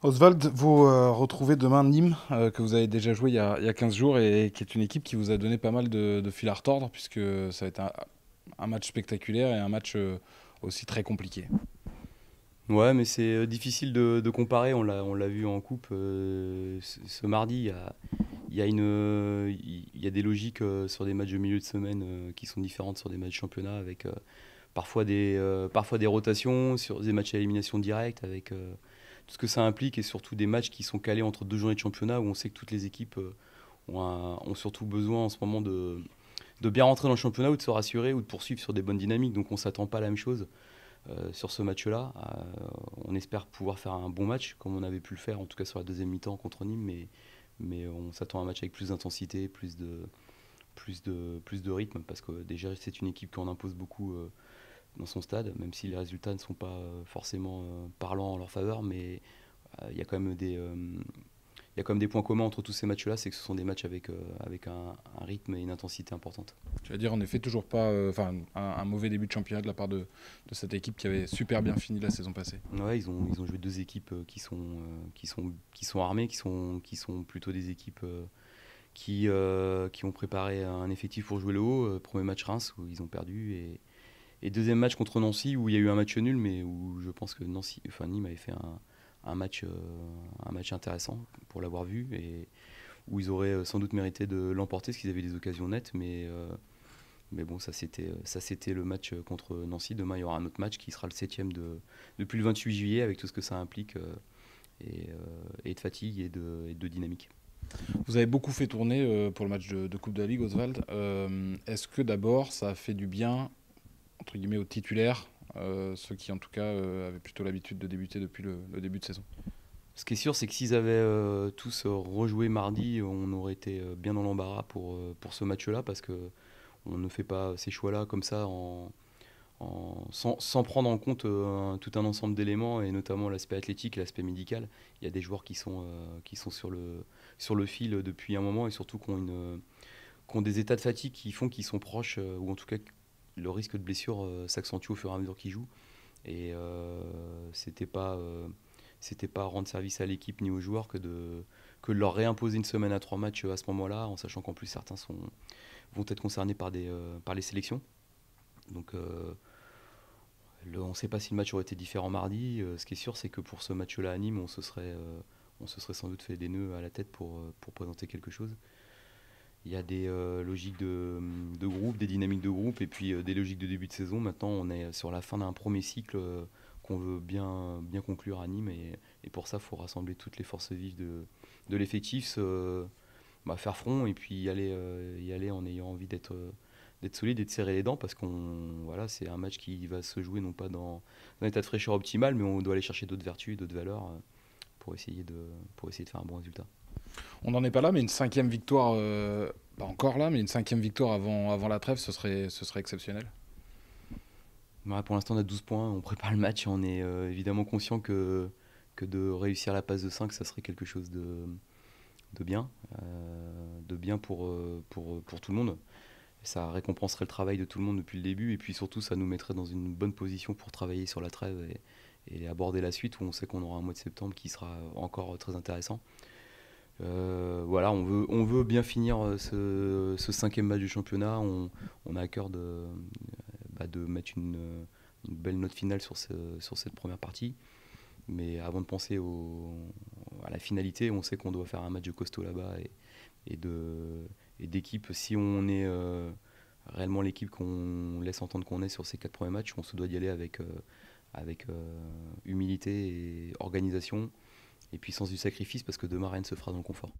Oswald, vous retrouvez demain Nîmes, que vous avez déjà joué il y a 15 jours et qui est une équipe qui vous a donné pas mal de fil à retordre, puisque ça va être un match spectaculaire et un match aussi très compliqué. Ouais, mais c'est difficile de comparer. On l'a vu en coupe ce mardi. Il y a des logiques sur des matchs de milieu de semaine qui sont différentes sur des matchs de championnat avec parfois des rotations sur des matchs à élimination directe avec tout ce que ça implique et surtout des matchs qui sont calés entre deux journées de championnat où on sait que toutes les équipes ont surtout besoin en ce moment de bien rentrer dans le championnat ou de se rassurer ou de poursuivre sur des bonnes dynamiques. Donc on s'attend pas à la même chose sur ce match-là. On espère pouvoir faire un bon match, comme on avait pu le faire, en tout cas sur la deuxième mi-temps contre Nîmes, mais on s'attend à un match avec plus d'intensité, plus de rythme, parce que déjà c'est une équipe qui en impose beaucoup dans son stade, même si les résultats ne sont pas forcément parlants en leur faveur, mais il y a quand même il y a quand même des points communs entre tous ces matchs-là, c'est que ce sont des matchs avec un rythme et une intensité importante. Je veux dire, en effet, toujours pas, enfin, un mauvais début de championnat de la part de cette équipe qui avait super bien fini la saison passée. Ouais, ils ont joué deux équipes qui sont armées, qui sont plutôt des équipes qui ont préparé un effectif pour jouer le haut. Premier match Reims où ils ont perdu et deuxième match contre Nancy où il y a eu un match nul, mais où je pense que Nîmes avait fait un match intéressant pour l'avoir vu et où ils auraient sans doute mérité de l'emporter parce qu'ils avaient des occasions nettes, mais bon, ça c'était le match contre Nancy. Demain, il y aura un autre match qui sera le septième depuis le 28 juillet avec tout ce que ça implique et de fatigue et de dynamique. Vous avez beaucoup fait tourner pour le match de Coupe de la Ligue, Oswald. Est-ce que d'abord, ça a fait du bien, entre guillemets, aux titulaires, ceux qui en tout cas avaient plutôt l'habitude de débuter depuis le début de saison? Ce qui est sûr, c'est que s'ils avaient tous rejoué mardi, on aurait été bien dans l'embarras pour ce match-là parce que on ne fait pas ces choix-là comme ça sans prendre en compte tout un ensemble d'éléments et notamment l'aspect athlétique et l'aspect médical. Il y a des joueurs qui sont sur le fil depuis un moment et surtout qui ont des états de fatigue qui font qu'ils sont proches ou en tout cas le risque de blessure s'accentue au fur et à mesure qu'ils jouent. Et c'était pas rendre service à l'équipe ni aux joueurs que de leur réimposer une semaine à trois matchs à ce moment-là, en sachant qu'en plus certains vont être concernés par les sélections. Donc on ne sait pas si le match aurait été différent mardi. Ce qui est sûr, c'est que pour ce match-là à Nîmes, on se serait sans doute fait des nœuds à la tête pour présenter quelque chose. Il y a des logiques de groupe, des dynamiques de groupe et puis des logiques de début de saison. Maintenant, on est sur la fin d'un premier cycle qu'on veut bien conclure à Nîmes. Et pour ça, il faut rassembler toutes les forces vives de l'effectif, faire front et puis y aller en ayant envie d'être solide et de serrer les dents parce voilà, c'est un match qui va se jouer non pas dans un état de fraîcheur optimal, mais on doit aller chercher d'autres vertus, d'autres valeurs pour essayer de faire un bon résultat. On n'en est pas là, mais une cinquième victoire, pas encore là, mais une cinquième victoire avant la trêve, ce serait exceptionnel. Ouais, pour l'instant, on a 12 points, on prépare le match et on est évidemment conscient que de réussir la passe de 5 ça serait quelque chose de bien, pour tout le monde. Ça récompenserait le travail de tout le monde depuis le début et puis surtout, ça nous mettrait dans une bonne position pour travailler sur la trêve et aborder la suite où on sait qu'on aura un mois de septembre qui sera encore très intéressant. Voilà, on veut bien finir ce cinquième match du championnat. On a à cœur de mettre une belle note finale sur cette première partie. Mais avant de penser à la finalité, on sait qu'on doit faire un match de costaud là-bas et d'équipe. Si on est réellement l'équipe qu'on laisse entendre qu'on est sur ces quatre premiers matchs, on se doit d'y aller avec humilité et organisation et puis sens du sacrifice parce que demain rien ne se fera dans le confort.